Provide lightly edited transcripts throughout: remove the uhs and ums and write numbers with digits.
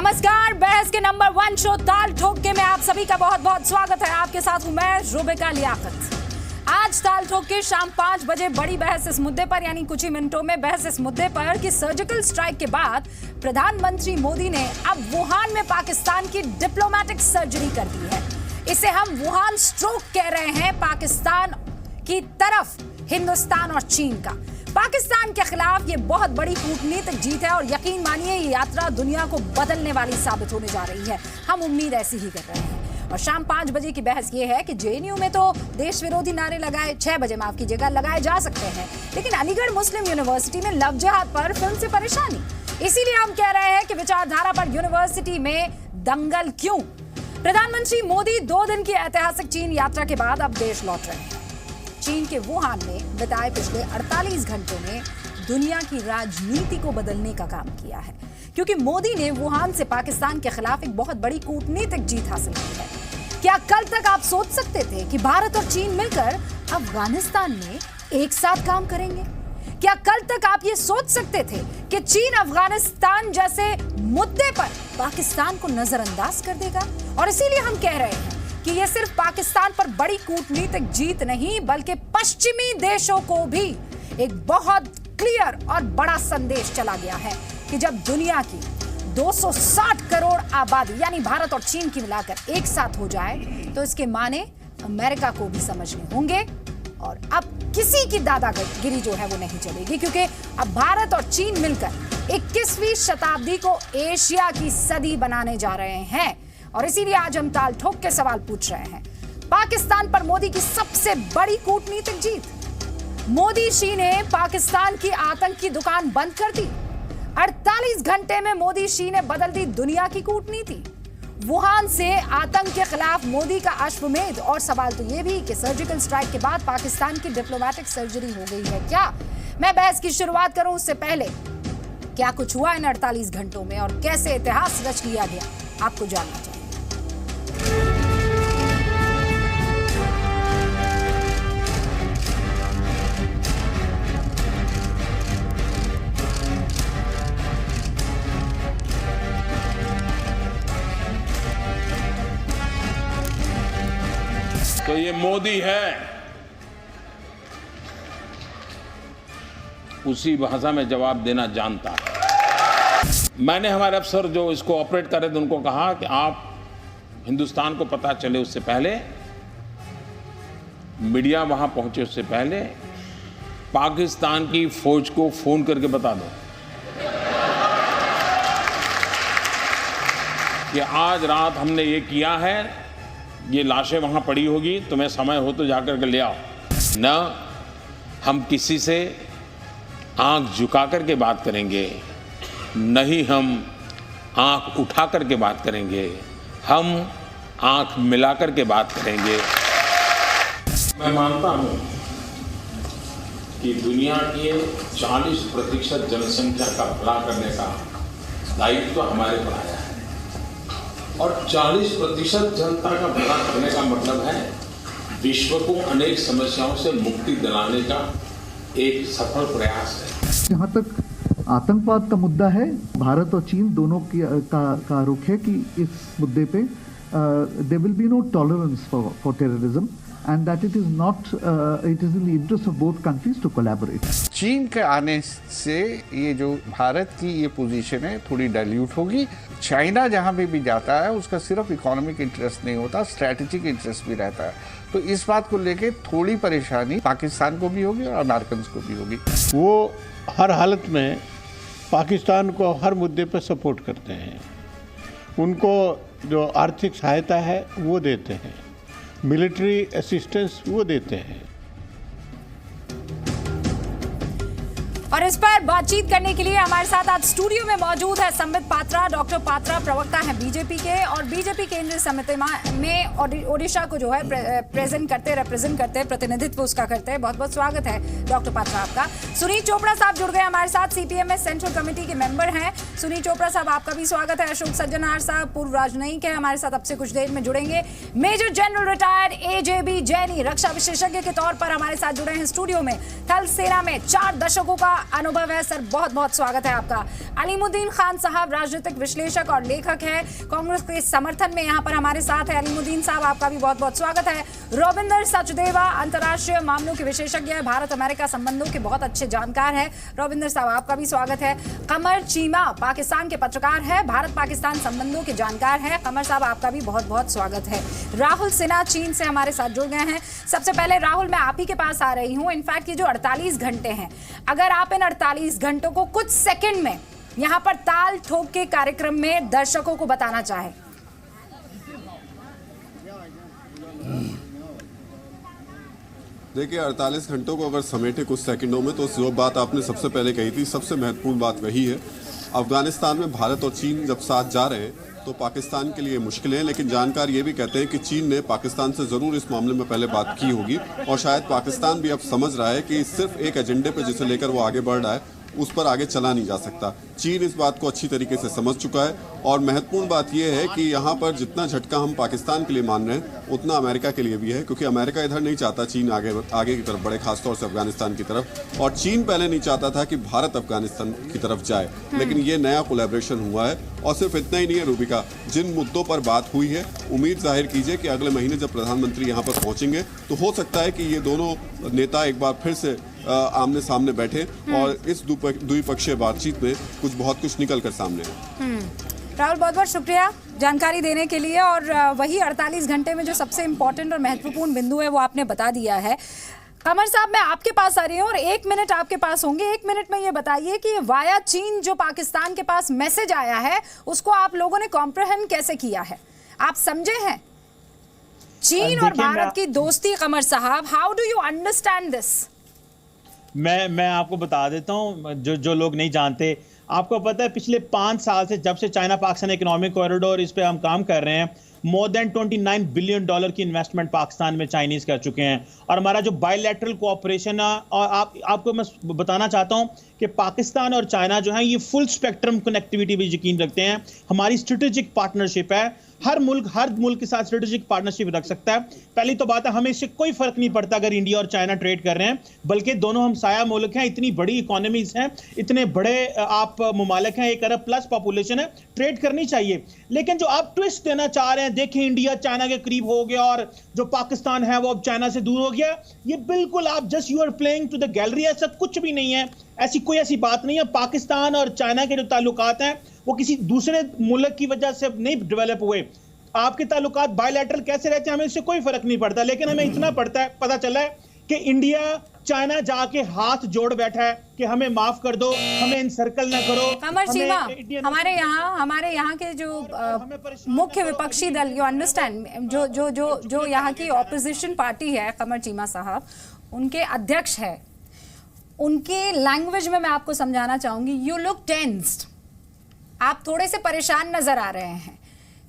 नमस्कार, बहस के नंबर 1 शो ताल ठोक के में आप सभी का बहुत बहुत स्वागत है। आपके साथ हूं मैं रुबिका लियाकत। आज ताल ठोक के शाम 5 बजे बड़ी बहस इस मुद्दे पर, यानी कुछ ही मिनटों में बहस इस मुद्दे पर कि सर्जिकल स्ट्राइक के बाद प्रधानमंत्री मोदी ने अब वुहान में पाकिस्तान की डिप्लोमेटिक सर्जरी कर दी है। इसे हम वुहान स्ट्रोक कह रहे हैं, पाकिस्तान की तरफ हिंदुस्तान और चीन का। पाकिस्तान के खिलाफ ये बहुत बड़ी कूटनीतिक जीत है और यकीन मानिए ये यात्रा दुनिया को बदलने वाली साबित होने जा रही है। हम उम्मीद ऐसी ही कर रहे हैं। और शाम 5 बजे की बहस ये है कि जेएनयू में तो देश विरोधी नारे लगाए, 6 बजे माफ कीजिएगा, लगाए जा सकते हैं, लेकिन अलीगढ़ मुस्लिम यूनिवर्सिटी में लव जिहाद पर फिल्म से परेशानी। इसीलिए हम कह रहे हैं कि विचारधारा पर यूनिवर्सिटी में दंगल क्यों। प्रधानमंत्री मोदी 2 दिन की ऐतिहासिक चीन यात्रा के बाद अब देश लौट रहे हैं। चीन के वुहान में बिताए पिछले 48 घंटों में दुनिया की राजनीति को बदलने का काम किया है, क्योंकि मोदी ने वुहान से पाकिस्तान के खिलाफ एक बहुत बड़ी कूटनीतिक जीत हासिल की है। क्या कल तक आप सोच सकते थे कि भारत और चीन मिलकर अफगानिस्तान में एक साथ काम करेंगे? क्या कल तक आप ये सोच सकते थे कि चीन अफगानिस्तान जैसे मुद्दे पर पाकिस्तान को नजरअंदाज कर देगा? और इसीलिए हम कह रहे हैं कि ये सिर्फ पाकिस्तान पर बड़ी कूटनीतिक जीत नहीं, बल्कि पश्चिमी देशों को भी एक बहुत क्लियर और बड़ा संदेश चला गया है कि जब दुनिया की 260 करोड़ आबादी यानी भारत और चीन की मिलाकर एक साथ हो जाए तो इसके माने अमेरिका को भी समझने होंगे। और अब किसी की दादागिरी जो है वो नहीं चलेगी, क्योंकि अब भारत और चीन मिलकर 21वीं शताब्दी को एशिया की सदी बनाने जा रहे हैं। और इसीलिए आज हम ताल ठोक के सवाल पूछ रहे हैं, पाकिस्तान पर मोदी की सबसे बड़ी कूटनीतिक जीत। मोदी शी ने पाकिस्तान की आतंक की दुकान बंद कर दी। 48 घंटे में मोदी शी ने बदल दी दुनिया की कूटनीति। वुहान से आतंक के खिलाफ मोदी का अश्वमेध। और सवाल तो यह भी कि सर्जिकल स्ट्राइक के बाद पाकिस्तान की डिप्लोमेटिक सर्जरी हो गई है क्या? मैं बहस की शुरुआत करूं उससे पहले क्या कुछ हुआ इन 48 घंटों में और कैसे इतिहास रच लिया गया, आपको जानना चाहिए। तो ये मोदी है, उसी भाषा में जवाब देना जानता है। मैंने हमारे अफसर जो इसको ऑपरेट कर रहे थे उनको कहा कि आप हिंदुस्तान को पता चले उससे पहले, मीडिया वहां पहुंचे उससे पहले पाकिस्तान की फौज को फोन करके बता दो कि आज रात हमने ये किया है, ये लाशें वहां पड़ी होगी, तुम्हें समय हो तो जाकर के ले आओ। न हम किसी से आंख झुका करके बात करेंगे, नहीं हम आंख उठा करके बात करेंगे, हम आंख मिला करके बात करेंगे। मैं मानता हूं कि दुनिया की 40% जनसंख्या का भला करने का दायित्व तो हमारे पर आया है, और 40% जनता का भला करने का मतलब है विश्व को अनेक समस्याओं से मुक्ति दिलाने का एक सफल प्रयास है। जहाँ तक आतंकवाद का मुद्दा है, भारत और चीन दोनों का रुख है कि इस मुद्दे पे there will be no tolerance for terrorism and that it is in the interest of both countries to collaborate. चीन के आने से ये जो भारत की ये पोजीशन है थोड़ी डाइल्यूट होगी। चाइना जहाँ भी जाता है उसका सिर्फ इकोनॉमिक इंटरेस्ट नहीं होता, स्ट्रैटेजिक इंटरेस्ट भी रहता है। तो इस बात को लेके थोड़ी परेशानी पाकिस्तान को भी होगी और अमेरिकन को भी होगी। वो हर हालत में पाकिस्तान को हर मुद्दे पर सपोर्ट करते हैं, उनको जो आर्थिक सहायता है वो देते हैं, मिलिट्री असिस्टेंस वो देते हैं। और इस पर बातचीत करने के लिए हमारे साथ आज स्टूडियो में मौजूद है संबित पात्रा। डॉक्टर पात्रा प्रवक्ता हैं बीजेपी के और बीजेपी केंद्रीय समिति में ओडिशा को जो है रिप्रेजेंट करते हैं, प्रतिनिधित्व उसका करते हैं। बहुत बहुत स्वागत है डॉक्टर पात्रा आपका। सुनील चोपड़ा साहब जुड़ गए हमारे साथ, सीपीएम सेंट्रल कमेटी के मेंबर हैं। सुनील चोपड़ा साहब आपका भी स्वागत है। अशोक सज्जनहार साहब पूर्व राजनयिक है, हमारे साथ अब से कुछ देर में जुड़ेंगे। मेजर जनरल रिटायर्ड एजेबी जैनी रक्षा विशेषज्ञ के तौर पर हमारे साथ जुड़े हैं स्टूडियो में। थल सेना में 4 दशकों का अनुभव है। सर बहुत बहुत स्वागत है आपका। अलीमुद्दीन खान साहब राजनीतिक विश्लेषक और लेखक है, कांग्रेस के समर्थन में यहाँ पर हमारे साथ है। अलीमुद्दीन साहब आपका भी बहुत बहुत स्वागत है। रोविंदर सचदेवा अंतर्राष्ट्रीय मामलों के विशेषज्ञ है, भारत अमेरिका संबंधों के बहुत अच्छे जानकार है। रोविंदर साहब आपका भी स्वागत है। कमर चीमा पाकिस्तान के पत्रकार है, भारत पाकिस्तान संबंधों के जानकार है। कमर साहब आपका भी बहुत बहुत स्वागत है। राहुल सिन्हा चीन से हमारे साथ जुड़ गए हैं। सबसे पहले राहुल, मैं आप ही के पास आ रही हूँ। इनफैक्ट ये जो 48 घंटे हैं, अगर आप इन 48 घंटों को कुछ सेकंड में यहाँ पर ताल ठोक के कार्यक्रम में दर्शकों को बताना चाहे। देखिए, 48 घंटों को अगर समेटे कुछ सेकंडों में, तो जो बात आपने सबसे पहले कही थी, सबसे महत्वपूर्ण बात वही है। अफगानिस्तान में भारत और चीन जब साथ जा रहे हैं तो पाकिस्तान के लिए मुश्किल है, लेकिन जानकार ये भी कहते हैं कि चीन ने पाकिस्तान से ज़रूर इस मामले में पहले बात की होगी और शायद पाकिस्तान भी अब समझ रहा है कि सिर्फ एक एजेंडे पर जिसे लेकर वो आगे बढ़ रहा है उस पर आगे चला नहीं जा सकता। चीन इस बात को अच्छी तरीके से समझ चुका है और महत्वपूर्ण बात यह है कि यहाँ पर जितना झटका हम पाकिस्तान के लिए मान रहे हैं उतना अमेरिका के लिए भी है, क्योंकि अमेरिका इधर नहीं चाहता चीन आगे की तरफ बढ़े, खासतौर से अफगानिस्तान की तरफ, और चीन पहले नहीं चाहता था कि भारत अफगानिस्तान की तरफ जाए। लेकिन ये नया कोलैबोरेशन हुआ है और सिर्फ इतना ही नहीं है रूबिका, जिन मुद्दों पर बात हुई है उम्मीद जाहिर कीजिए कि अगले महीने जब प्रधानमंत्री यहाँ पर पहुँचेंगे तो हो सकता है कि ये दोनों नेता एक बार फिर से आमने सामने बैठे और इस द्विपक्षीय बातचीत में बहुत कुछ निकल कर सामने है। राहुल बहुत बहुत शुक्रिया जानकारी देने के लिए। और वही 48 घंटे में जो सबसे इम्पोर्टेंट और महत्वपूर्ण बिंदु है वो आपने बता दिया है। कमर साहब, मैं आपके पास आ रही हूँ और 1 मिनट आपके पास होंगे। 1 मिनट में ये बताइए कि वाया चीन जो पाकिस्तान के पास मैसेज आया है उसको आप लोगों ने कॉम्प्रहेंड कैसे किया है, आप समझे हैं? चीन और भारत की दोस्ती, कमर साहब, how do you understand this? मैं आपको बता देता हूँ, जो लोग नहीं जानते, आपको पता है पिछले 5 साल से जब से चाइना पाकिस्तान इकोनॉमिक कॉरिडोर इस पे हम काम कर रहे हैं, मोर देन $29 बिलियन की इन्वेस्टमेंट पाकिस्तान में चाइनीज कर चुके हैं। और हमारा जो बायलैटरल कोऑपरेशन है, और आपको मैं बताना चाहता हूं कि पाकिस्तान और चाइना जो है ये फुल स्पेक्ट्रम कनेक्टिविटी भी यकीन रखते हैं। हमारी स्ट्रेटेजिक पार्टनरशिप है, हर मुल्क के साथ स्ट्रेटेजिक पार्टनरशिप रख सकता है। पहली तो बात है, हमें इससे कोई फर्क नहीं पड़ता अगर इंडिया और चाइना ट्रेड कर रहे हैं, बल्कि दोनों हमसाया मुल्क हैं, इतनी बड़ी इकोनॉमीज हैं, इतने बड़े आप मुमालिक हैं, 1 अरब प्लस पॉपुलेशन है, ट्रेड करनी चाहिए। लेकिन जो आप ट्विस्ट देना चाह रहे हैं, देखें इंडिया चाइना के करीब हो गया और जो पाकिस्तान है वो अब चाइना से दूर हो गया, ये बिल्कुल आप just you are playing to the gallery. ऐसा कुछ भी नहीं है, ऐसी बात नहीं है। पाकिस्तान और चाइना के जो ताल्लुकात हैं वो किसी दूसरे मुल्क की वजह से नहीं डेवलप हुए। आपके ताल्लुकात बायलैटरल कैसे रहते हैं हमें इससे कोई फर्क नहीं पड़ता, लेकिन हमें इतना पता चला है कि इंडिया चाइना जाके हाथ जोड़ बैठा है कि हमें माफ कर दो, हमें इनसर्कल ना करो। कमर चीमा, हमारे यहाँ के जो मुख्य विपक्षी दल, यू अंडरस्टैंड, जो यहाँ की ऑपोजिशन पार्टी है, कमर चीमा साहब उनके अध्यक्ष है, उनके लैंग्वेज में मैं आपको समझाना चाहूंगी, यू लुक टेंस्ड, आप थोड़े से परेशान नजर आ रहे हैं।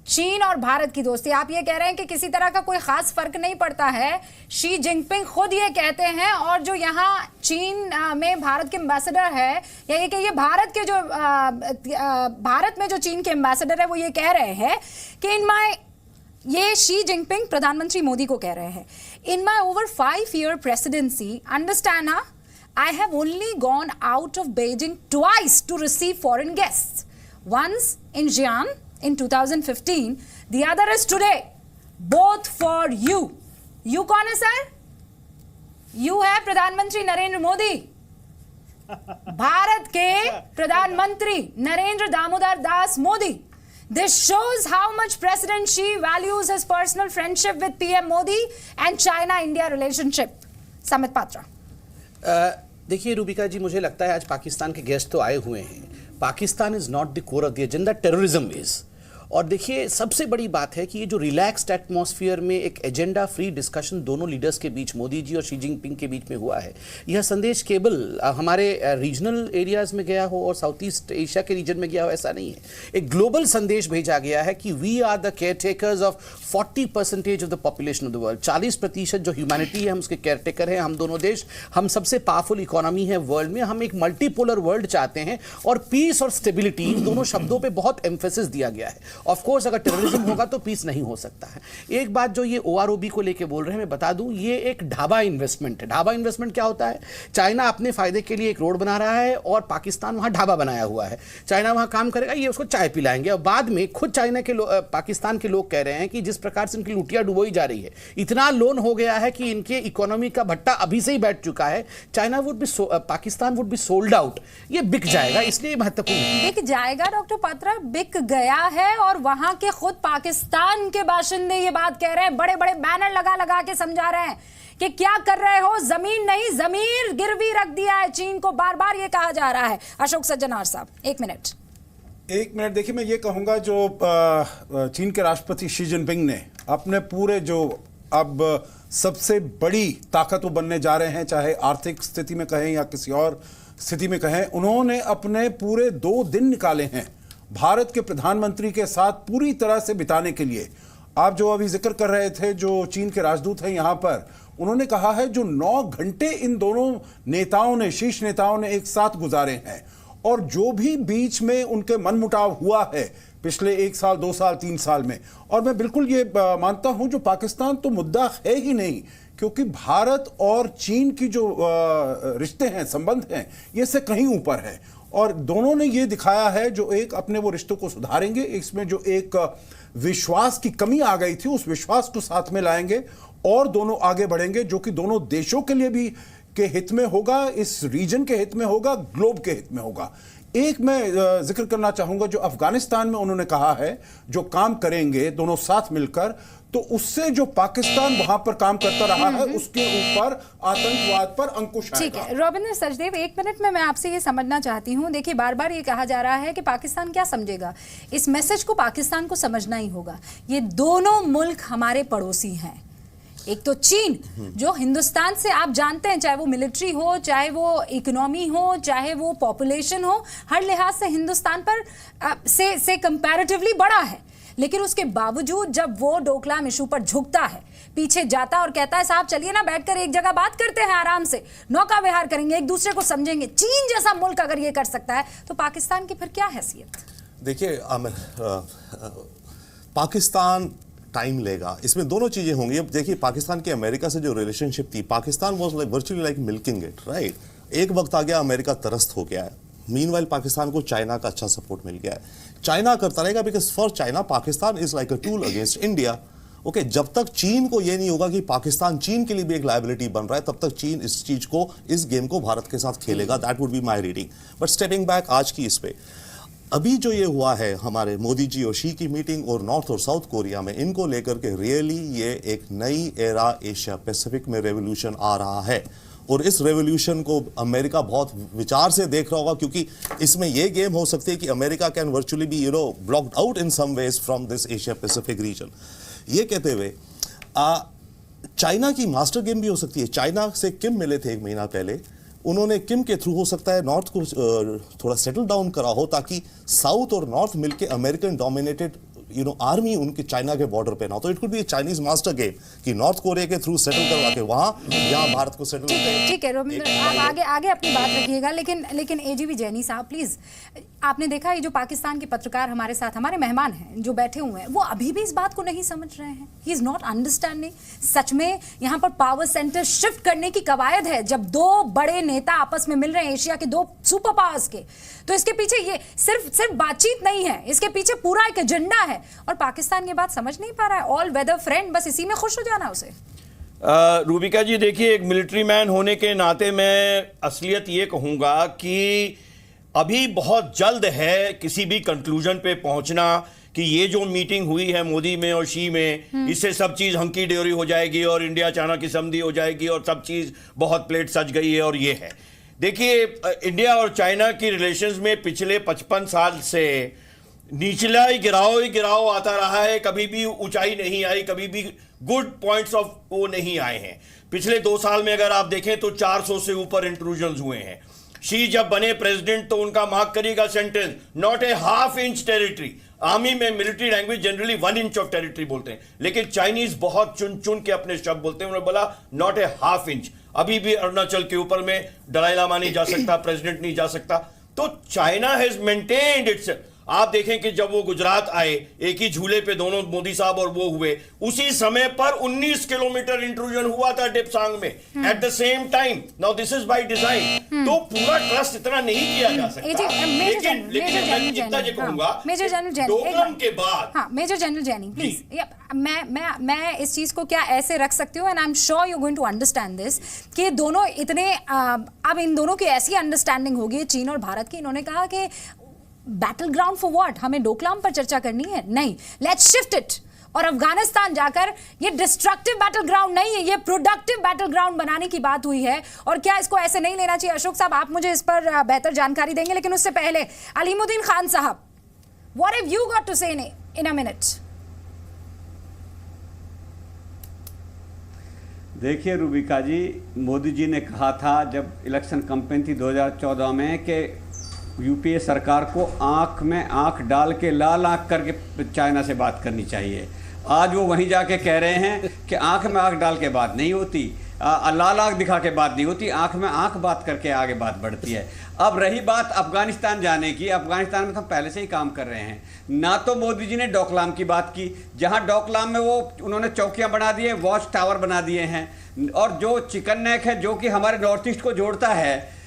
चीन और भारत की दोस्ती, आप ये कह रहे हैं कि किसी तरह का कोई खास फर्क नहीं पड़ता है, शी जिनपिंग खुद ये कहते हैं, और जो यहाँ चीन में भारत के एम्बेसडर है, या ये कि ये भारत में जो चीन के एम्बेसडर है वो ये कह रहे हैं कि ये शी जिनपिंग प्रधानमंत्री मोदी को कह रहे हैं, in my over 5-year presidency, understand ना, I have only gone out of Beijing twice to receive foreign guests. Once in Xi'an in 2015, the other is today. Both for you. You कौन है sir? You है प्रधानमंत्री नरेंद्र मोदी, भारत के प्रधानमंत्री Narendra Damodar Das Modi. This shows how much President Xi values his personal friendship with PM Modi and China-India relationship. Samit Patra. देखिए रूबिका जी, मुझे लगता है आज पाकिस्तान के गेस्ट तो आए हुए हैं। Pakistan is not the core of the agenda, terrorism is. और देखिए सबसे बड़ी बात है कि ये जो रिलैक्स्ड एटमॉस्फेयर में एक एजेंडा फ्री डिस्कशन दोनों लीडर्स के बीच, मोदी जी और शी जिनपिंग के बीच में हुआ है, यह संदेश केवल हमारे रीजनल एरियाज में गया हो और साउथ ईस्ट एशिया के रीजन में गया हो, ऐसा नहीं है। एक ग्लोबल संदेश भेजा गया है कि we are the caretakers of 40% of the population of the world. 40% जो ह्यूमैनिटी है हम उसके केयर टेकर हैं। हम दोनों देश, हम सबसे पावरफुल इकोनॉमी है वर्ल्ड में, हम एक मल्टीपोलर वर्ल्ड चाहते हैं और पीस और स्टेबिलिटी, इन दोनों शब्दों पर बहुत एम्फेसिस दिया गया है। ऑफ कोर्स अगर टेररिज्म होगा तो पीस नहीं हो सकता है। एक बात जो ये OROB को लेके बोल रहे हैं, मैं बता दूं, ये एक ढाबा इन्वेस्टमेंट है। ढाबा इन्वेस्टमेंट क्या होता है? चाइना अपने फायदे के लिए एक रोड बना रहा है और पाकिस्तान वहां ढाबा बनाया हुआ है। चाइना वहां काम करेगा, ये उसको चाय पिलाएंगे, और बाद में खुद चाइना के पाकिस्तान के लोग कह रहे हैं कि जिस प्रकार से इनकी लुटिया डुबोई जा रही है, इतना लोन हो गया है कि इनके इकोनॉमी का भट्टा अभी से ही बैठ चुका है। China would B Pakistan would be sold out, ये बिक जाएगा, इसलिए महत्वपूर्ण है। बिक जाएगा डॉक्टर पात्रा, बिक गया है, और वहां के खुद पाकिस्तान के बाशिंदे ये बात कह रहे हैं, बड़े बड़े बैनर लगा लगा के समझा रहे हैं कि क्या कर रहे हो, जमीन नहीं जमीर गिरवी रख दिया है चीन को, बार बार ये कहा जा रहा है। अशोक सज्जनार साहब, एक मिनट। देखिए, मैं ये कहूंगा जो चीन के राष्ट्रपति शी जिनपिंग ने अपने पूरे जो अब सबसे बड़ी ताकत वो बनने जा रहे हैं, चाहे आर्थिक स्थिति में कहें या किसी और स्थिति में कहें, उन्होंने अपने पूरे 2 दिन निकाले हैं भारत के प्रधानमंत्री के साथ पूरी तरह से बिताने के लिए। आप जो अभी जिक्र कर रहे थे, जो चीन के राजदूत हैं यहाँ पर, उन्होंने कहा है जो 9 घंटे इन दोनों नेताओं ने, शीर्ष नेताओं ने एक साथ गुजारे हैं, और जो भी बीच में उनके मनमुटाव हुआ है पिछले 1 साल, 2 साल, 3 साल में, और मैं बिल्कुल ये मानता हूं जो पाकिस्तान तो मुद्दा है ही नहीं, क्योंकि भारत और चीन की जो रिश्ते हैं, संबंध हैं, ये से कहीं ऊपर है, और दोनों ने ये दिखाया है जो एक अपने वो रिश्तों को सुधारेंगे। इसमें जो एक विश्वास की कमी आ गई थी, उस विश्वास को साथ में लाएंगे और दोनों आगे बढ़ेंगे, जो कि दोनों देशों के लिए भी के हित में होगा, इस रीजन के हित में होगा, ग्लोब के हित में होगा। एक मैं जिक्र करना चाहूंगा, जो अफगानिस्तान में उन्होंने कहा है जो काम करेंगे दोनों साथ मिलकर, तो उससे जो पाकिस्तान वहां पर काम करता रहा है उसके ऊपर आतंकवाद पर अंकुश आएगा। ठीक है रविंद्र सचदेव, 1 मिनट में मैं आपसे ये समझना चाहती हूँ। देखिए, बार बार ये कहा जा रहा है कि पाकिस्तान क्या समझेगा, इस मैसेज को पाकिस्तान को समझना ही होगा। ये दोनों मुल्क हमारे पड़ोसी हैं। एक तो चीन, जो हिंदुस्तान से आप जानते हैं, चाहे वो मिलिट्री हो, चाहे वो इकोनॉमी हो, चाहे वो पॉपुलेशन हो, हर लिहाज से हिंदुस्तान पर से कंपैरेटिवली बड़ा है, लेकिन उसके बावजूद जब वो डोकलाम इशू पर झुकता है, पीछे जाता और कहता है साहब चलिए ना बैठकर एक जगह बात करते हैं, आराम से नौका विहार करेंगे, एक दूसरे को समझेंगे, चीन जैसा मुल्क अगर ये कर सकता है तो पाकिस्तान की फिर क्या हैसियत? देखिए पाकिस्तान टाइम लेगा, इसमें दोनों चीजें होंगी। अब देखिए, पाकिस्तान की अमेरिका से जो रिलेशनशिप थी, Pakistan was like virtually like milking it, right. एक वक्त आ गया अमेरिका तरस्त हो गया है, मीनवाइल पाकिस्तान को चाइना का अच्छा सपोर्ट मिल गया है। चाइना करता रहेगा, because for China Pakistan is like a tool against India. Okay, जब तक चीन को यह नहीं होगा कि पाकिस्तान चीन के लिए भी एक लायबिलिटी बन रहा है, तब तक चीन इस चीज को, इस गेम को भारत के साथ खेलेगा। That would be my reading. But stepping back आज की इस पे, अभी जो ये हुआ है हमारे मोदी जी और शी की मीटिंग और नॉर्थ और साउथ कोरिया में, इनको लेकर के रियली ये एक नई एरा एशिया पैसिफिक में रेवोल्यूशन आ रहा है, और इस रेवोल्यूशन को अमेरिका बहुत विचार से देख रहा होगा, क्योंकि इसमें यह गेम हो सकती है कि America can virtually be blocked out in some ways from this Asia Pacific region. ये कहते हुए चाइना की मास्टर गेम भी हो सकती है। चाइना से किम मिले थे 1 महीना पहले, उन्होंने किम के थ्रू हो सकता है नॉर्थ को थोड़ा सेटल डाउन करा हो, ताकि साउथ और नॉर्थ मिलके अमेरिकन डोमिनेटेड आर्मी उनके चाइना के बॉर्डर पे ना हो। तो it could be Chinese master game कि नॉर्थ कोरिया के थ्रू सेटल करवा के वहां यहाँ भारत को सेटल करें। ठीक है रविंद्र, आप आगे अपनी बात रखिएगा, लेकिन एजीवी जैनी साहब प्लीज, आपने देखा ये जो पाकिस्तान के पत्रकार हमारे साथ, हमारे मेहमान हैं जो बैठे हुए हैं, वो अभी भी इस बात को नहीं समझ रहे हैं। He is not understanding. सच में यहाँ पर पावर सेंटर शिफ्ट करने की कवायद है, जब 2 बड़े नेता आपस में मिल रहे हैं, एशिया के 2 सुपर पावर्स के, तो इसके पीछे ये सिर्फ बातचीत नहीं है, इसके पीछे पूरा एक एजेंडा है, और पाकिस्तान ये बात समझ नहीं पा रहा है। ऑल वेदर फ्रेंड, बस इसी में खुश हो जाना उसे। रूबिका जी, देखिए, एक मिलिट्री मैन होने के नाते मैं असलियत ये कहूंगा कि अभी बहुत जल्द है किसी भी कंक्लूजन पे पहुंचना कि ये जो मीटिंग हुई है मोदी में और शी में, इससे सब चीज हंकी डोरी हो जाएगी और इंडिया चाइना की संधि हो जाएगी और सब चीज बहुत प्लेट सज गई है और ये है। देखिए, इंडिया और चाइना की रिलेशंस में पिछले 55 साल से निचला ही गिराव आता रहा है, कभी भी ऊंचाई नहीं आई, कभी भी गुड पॉइंट्स ऑफ वो नहीं आए हैं। पिछले 2 साल में अगर आप देखें तो 400 से ऊपर इंट्रूजन्स हुए हैं। शी जब बने प्रेसिडेंट तो उनका मार्क करिएगा sentence, not a half inch territory. Army में military language generally 1 inch of territory बोलते हैं, लेकिन चाइनीज बहुत चुन के अपने शब्द बोलते हैं। उन्होंने बोला नॉट ए हाफ इंच। अभी भी अरुणाचल के ऊपर में दलाई लामा नहीं जा सकता, प्रेसिडेंट नहीं जा सकता। तो चाइना हैज मेंटेन्ड इट्स। आप देखें कि जब वो गुजरात आए, एक ही झूले पे दोनों मोदी साहब और वो हुए, उसी समय पर 19 किलोमीटर इंट्रूजन हुआ था डिपसांग में at the same time. Now this is by design. तो पूरा ट्रस्ट इतना नहीं किया जा सकता। लेकिन मैं इतना ये कहूंगा, मेजर जनरल जैनी डोकलाम के बाद, हाँ मेजर जनरल जैनी प्लीज, मैं इस चीज को क्या ऐसे रख सकती हूँ, and I am sure you going to understand this, कि दोनों इतने अब इन दोनों की ऐसी अंडरस्टैंडिंग होगी चीन और भारत की। इन्होंने कहा कि बैटल ग्राउंड फॉर व्हाट, हमें डोकलाम पर चर्चा करनी है, नहीं, लेट्स शिफ्ट इट और अफगानिस्तान जाकर ये डिस्ट्रक्टिव बैटल ग्राउंड नहीं है, ये प्रोडक्टिव बैटल ग्राउंड बनाने की बात हुई है। और क्या इसको ऐसे नहीं लेना चाहिए? अशोक साहब, आप मुझे इस पर बेहतर जानकारी देंगे, लेकिन उससे पहले Alimuddin Khan sahab, what have you got to say in a minute? देखिए रूबिका जी, मोदी जी ने कहा था जब इलेक्शन कैंपेन थी 2014 में कि यूपीए सरकार को आंख में आंख डाल के लाल आंख करके चाइना से बात करनी चाहिए। आज वो वहीं जाके कह रहे हैं कि आंख में आंख डाल के बात नहीं होती, लाल आंख दिखा के बात नहीं होती, आंख में आंख बात करके आगे बात बढ़ती है। अब रही बात अफगानिस्तान जाने की, अफगानिस्तान में तो हम पहले से ही काम कर रहे हैं। ना तो मोदी जी ने डोकलाम की बात की, जहां डोकलाम में वो उन्होंने चौकियां बना दी है, वॉच टावर बना दिए हैं, और जो चिकन नेक है जो कि हमारे नॉर्थ ईस्ट को जोड़ता है,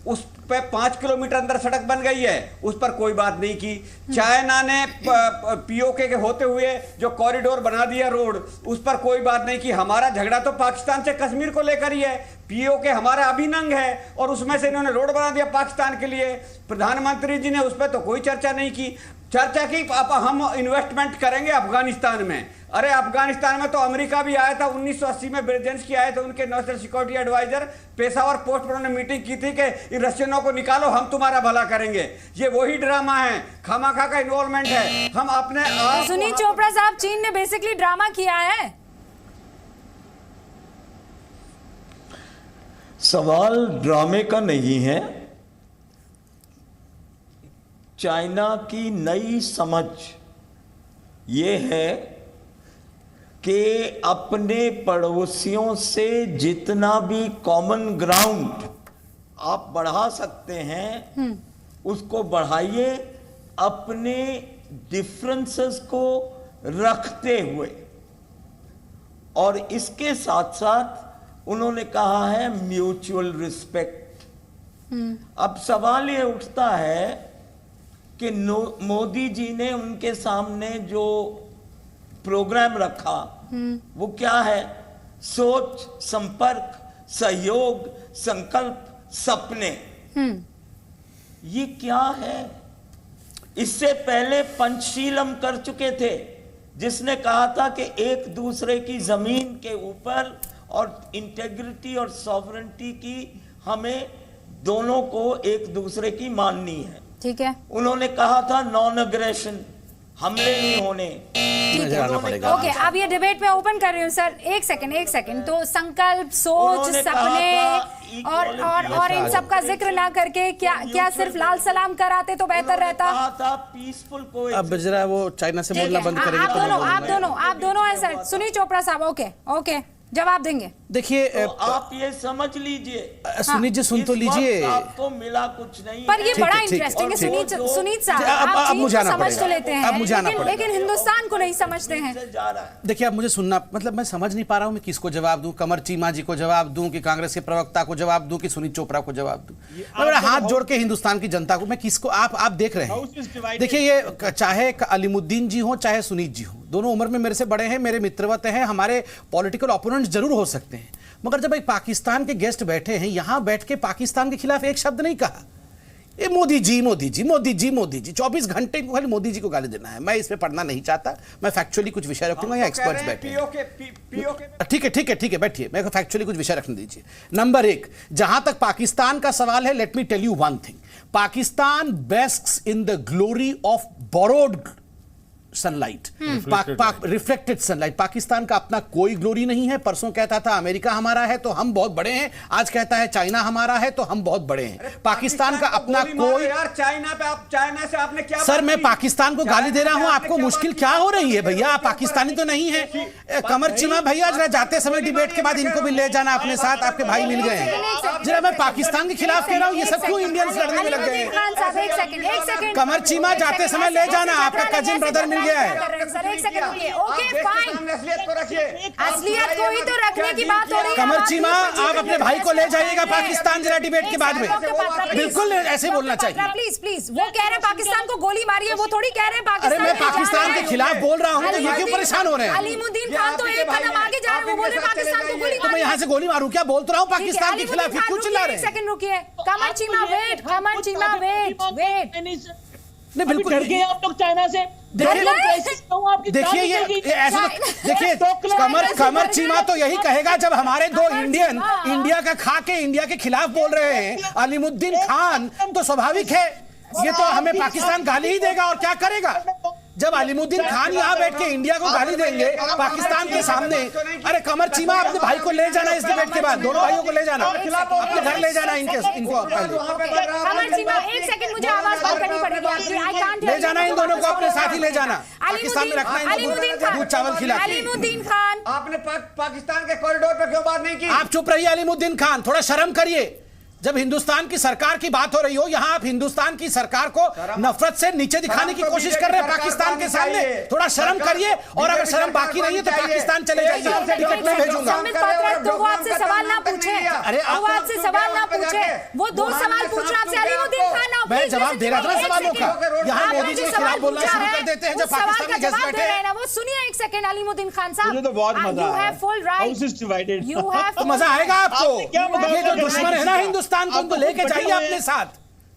उस पे 5 किलोमीटर अंदर सड़क बन गई है, उस पर कोई बात नहीं की। चाइना ने पीओके के होते हुए जो कॉरिडोर बना दिया रोड, उस पर कोई बात नहीं की। हमारा झगड़ा तो पाकिस्तान से कश्मीर को लेकर ही है, पीओके हमारा अभिनंग है और उसमें से इन्होंने रोड बना दिया पाकिस्तान के लिए। प्रधानमंत्री जी ने उस पर तो कोई चर्चा नहीं की। चर्चा की अब हम इन्वेस्टमेंट करेंगे अफगानिस्तान में। अरे अफगानिस्तान में तो अमेरिका भी आया था 1980 में, ब्रेजेंस्की आए थे, उनके national security adviser Peshawar post पर उन्होंने मीटिंग की थी कि इन रशियनों को निकालो, हम तुम्हारा भला करेंगे। ये वही ड्रामा है, खामाखा का इन्वॉल्वमेंट है। हम अपने आप सुनील चोपड़ा साहब, चीन ने बेसिकली ड्रामा किया है। सवाल ड्रामे का नहीं है। चाइना की नई समझ ये है कि अपने पड़ोसियों से जितना भी कॉमन ग्राउंड आप बढ़ा सकते हैं उसको बढ़ाइए, अपने डिफरेंसेस को रखते हुए। और इसके साथ साथ उन्होंने कहा है म्यूचुअल रिस्पेक्ट। अब सवाल ये उठता है कि मोदी जी ने उनके सामने जो प्रोग्राम रखा वो क्या है? सोच, संपर्क, सहयोग, संकल्प, सपने। ये क्या है? इससे पहले पंचशीलम कर चुके थे, जिसने कहा था कि एक दूसरे की जमीन के ऊपर और इंटेग्रिटी और सॉवरेंटी की हमें दोनों को एक दूसरे की माननी है। ठीक है। उन्होंने कहा था नॉन अग्रेशन, हमले नहीं होने। ओके, अब ये डिबेट में ओपन कर रही हूँ सर। एक सेकंड। तो संकल्प, सोच, सपने और इन सब का जिक्र ना करके क्या सिर्फ लाल सलाम कराते तो बेहतर रहता। पीसफुल अब जरा वो चाइना से बोलना बंद करेंगे। आप दोनों हैं सर। सुनील चोपड़ा साहब, ओके जवाब देंगे। देखिए तो आप ये समझ लीजिए, सुनीत जी सुन तो लीजिए, आपको मिला कुछ नहीं, पर ये बड़ा इंटरेस्टिंग है। सुनीत साहब, आप चीन को समझ तो लेते हैं, लेकिन हिंदुस्तान को नहीं समझते हैं। देखिए, अब मुझे सुनना, मतलब मैं समझ नहीं पा रहा हूँ मैं किसको जवाब दूं, कमर चीमा जी को जवाब दूं कि कांग्रेस के प्रवक्ता को जवाब दूं कि सुनीत चोपड़ा को जवाब दूं। मेरा हाथ जोड़ के हिंदुस्तान की जनता को मैं किसको, आप देख रहे हैं। देखिए, ये चाहे अलीमुद्दीन जी हो चाहे सुनीत जी हो, दोनों उम्र में मेरे से बड़े हैं, मेरे मित्रवत हैं, हमारे पॉलिटिकल ओपोनेंट जरूर हो सकते हैं, मगर जब एक पाकिस्तान के गेस्ट बैठे हैं, यहां बैठ के पाकिस्तान के खिलाफ एक शब्द नहीं कहा। ये मोदी जी 24 घंटे को खाली मोदी जी को गाली देना है। मैं इसमें पढ़ना नहीं चाहता, मैं फैक्चुअली कुछ विषय रखूंगा, या एक्सपर्ट्स बैठे हैं। ठीक है, बैठिए, मेरे को फैक्चुअली कुछ विषय रखने दीजिए। नंबर 1, जहां तक पाकिस्तान का सवाल है, let me tell you one thing, Pakistan basks in the glory of borrowed sunlight, reflected sunlight. Pakistan का अपना कोई ग्लोरी नहीं है। परसों कहता था अमेरिका हमारा है तो हम बहुत बड़े हैं, आज कहता है चाइना हमारा है तो हम बहुत बड़े हैं। पाकिस्तान का अपना कोई यार चाइना पे, आप चाइना से आपने क्या सर, मैं पाकिस्तान को गाली दे रहा हूं, आपको मुश्किल क्या हो रही है भैया? आप पाकिस्तानी तो नहीं है। कमर चीमा भैया, जरा जाते समय डिबेट के बाद इनको भी ले जाना अपने साथ, आपके भाई मिल गए हैं। जरा मैं पाकिस्तान के खिलाफ कह रहा हूं, ये सब क्यों इंडियंस लड़ने में लग गए हैं? कमर चीमा जाते समय ले जाना, आपका कजिन ब्रदर मिल गया है। ओके फाइन, असलियत को ही तो रखने की बात हो रही है। कमर चीमा, आप अपने भाई को ले जाइएगा पाकिस्तान जरा डिबेट के बाद में, बिल्कुल ऐसे बोलना चाहिए। प्लीज प्लीज, वो कह रहे हैं पाकिस्तान को गोली मारी है, वो थोड़ी कह रहे हैं पाकिस्तान। अरे मैं पाकिस्तान के खिलाफ बोल रहा हूँ तो ये क्यों परेशान हो रहे हैं? अलीमुद्दीन खान तो एक कदम आगे जा रहे हैं, वो बोल रहे हैं पाकिस्तान को गोली तो मैं यहाँ से गोली मारूं क्या? बोल तो रहा हूँ पाकिस्तान के खिलाफ, ये क्यों चिल्ला रहे हैं? एक सेकंड रुकिए, कमर चीमा वेट, कमर चीमा वेट। नहीं बिल्कुल डर गए आप लोग चाइना से। देखिए ये ऐसा, देखिए कमर चीमा तो यही कहेगा जब हमारे दो इंडियन इंडिया का खा के इंडिया के खिलाफ बोल रहे हैं अलीमुद्दीन खान, तो स्वाभाविक है ये तो हमें पाकिस्तान गाली ही देगा। और क्या करेगा जब अलीमुद्दीन खान यहाँ बैठ के इंडिया को गाली देंगे पाकिस्तान के सामने? अरे कमर चीमा, अपने भाई को ले जाना इस डिबेट के बाद, दोनों भाइयों को ले जाना, अपने घर ले जाना इनको कमर चीमा एक सेकंड, मुझे आवाज बंद करनी पड़ेगी आपकी। आई कांट ले जाना इन दोनों को, अपने साथ ही ले जाना, पाकिस्तान में रखना, इनको दूध चावल खिला। अलीमुद्दीन खान, आपने पाकिस्तान के कॉरिडोर पर क्यों बात नहीं की? आप चुप रहिए अलीमुद्दीन खान, थोड़ा शर्म करिए। जब हिंदुस्तान की सरकार की बात हो रही हो, यहाँ आप हिंदुस्तान की सरकार को नफरत से नीचे दिखाने की कोशिश कर रहे हैं पाकिस्तान के सामने। थोड़ा शर्म करिए, और अगर शर्म बाकी नहीं है तो पाकिस्तान चले जाइए, टिकट मैं भेजूंगा। तो वो आपसे सवाल ना पूछे, अरे वो आपसे सवाल ना पूछे, वो दो सवाल पूछ रहे आपसे। अलीमुद्दीन खान, मैं जवाब दे रहा था सवालों का, यहाँ मोदी जी के खिलाफ बोलना शुरू कर देते हैं जब पाकिस्तान में गेस्ट बैठे हैं। वो सुनिए एक सेकंड अलीमुद्दीन खान साहब, मुझे तो बहुत मजा आया। फुल राइट, यू हैव मजा आएगा आपको। ये जो दुश्मन है ना हिंदुस्तान को, उनको लेके जाइए अपने साथ।